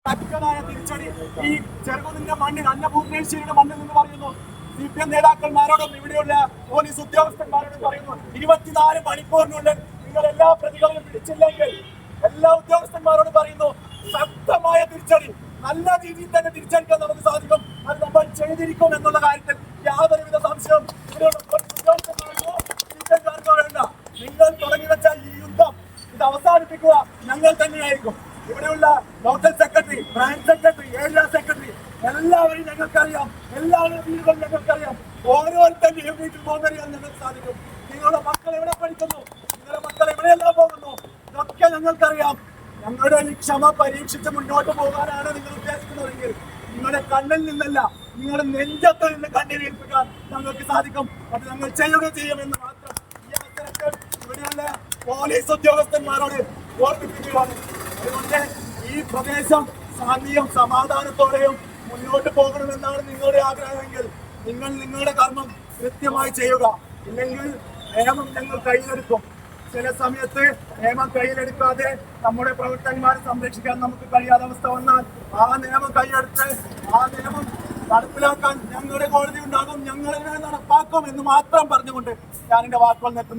ശക്തമായ തിരിച്ചടി ഈ ചെറുകുന്നിന്റെ മണ്ണിൽ അന്നപൂർണേശ്വരിയുടെ മണ്ണിൽ നിന്ന് പറയുന്നു. CPM നേതാക്കന്മാരോടും ഇവിടെയുള്ള പോലീസ് ഉദ്യോഗസ്ഥന്മാരോടും പറയുന്നു, 24 മണിക്കൂറിനുള്ളിൽ നിങ്ങൾ എല്ലാ പ്രതികളെയും പിടിച്ചില്ലെങ്കിൽ എല്ലാ ഉദ്യോഗസ്ഥന്മാരോടും പറയുന്നു, ശക്തമായ തിരിച്ചടി, നല്ല രീതിയിൽ തന്നെ തിരിച്ചടിക്കാൻ നമുക്ക് സാധിക്കും. അത് നമ്മൾ ചെയ്തിരിക്കും എന്നുള്ള കാര്യത്തിൽ യാതൊരുവിധ സംശയവും ഇവിടെയുള്ള പോലീസ് ഉദ്യോഗസ്ഥന്മാർക്കോ CPMകാർക്കോ വേണ്ട. നിങ്ങൾ തുടങ്ങി വെച്ച ഈ യുദ്ധം ഇത് അവസാനിപ്പിക്കുക ഞങ്ങൾ തന്നെയായിരിക്കും. ഇവിടെയുള്ള local secretary, branch secretary, area secretary എല്ലാവരെയും ഞങ്ങൾക്കറിയാം. എല്ലാവരുടെ വീടുകളും ഞങ്ങൾക്കറിയാം. ഓരോരുത്തരുടെയും വീട്ടിൽ പോകുന്നറിയാൻ ഞങ്ങൾക്ക് സാധിക്കും. നിങ്ങളുടെ മക്കൾ എവിടെ പഠിക്കുന്നു, നിങ്ങളുടെ മക്കൾ എവിടെയെല്ലാം പോകുന്നു, ഇതൊക്കെ ഞങ്ങൾക്കറിയാം. ഞങ്ങളുടെ ഈ ക്ഷമ പരീക്ഷിച്ച് മുന്നോട്ട് പോകാനാണ് നിങ്ങൾ ഉദ്ദേശിക്കുന്നതെങ്കിൽ നിങ്ങളുടെ കണ്ണിൽ നിന്നല്ല, നിങ്ങളുടെ നെഞ്ചത്ത് നിന്ന് കണ്ണീരേൽപ്പിക്കാൻ ഞങ്ങൾക്ക് സാധിക്കും. അത് ഞങ്ങൾ ചെയ്യുക ചെയ്യുമെന്ന് മാത്രം ഈ അവസരത്തിൽ ഇവിടെയുള്ള പോലീസ് ഉദ്യോഗസ്ഥന്മാരോട് ഓർമ്മിപ്പിക്കുകയാണ്. അതുകൊണ്ട് ഈ പ്രദേശം ശാന്തിയും സമാധാനത്തോടെയും മുന്നോട്ട് പോകണമെന്നാണ് നിങ്ങളുടെ ആഗ്രഹമെങ്കിൽ നിങ്ങൾ നിങ്ങളുടെ കർമ്മം കൃത്യമായി ചെയ്യുക. ഇല്ലെങ്കിൽ നിയമം ഞങ്ങൾ കയ്യിലെടുക്കും. ചില സമയത്ത് നിയമം കയ്യിലെടുക്കാതെ നമ്മുടെ പ്രവർത്തകന്മാരെ സംരക്ഷിക്കാൻ നമുക്ക് കഴിയാത്ത അവസ്ഥ വന്നാൽ ആ നിയമം കൈയെടുത്ത് ആ നിയമം നടപ്പിലാക്കാൻ ഞങ്ങളുടെ കോടതി ഉണ്ടാകും, ഞങ്ങൾ നടപ്പാക്കും എന്ന് മാത്രം പറഞ്ഞുകൊണ്ട് ഞാൻ എന്റെ വാക്കുകൾ നിർത്തുന്നു.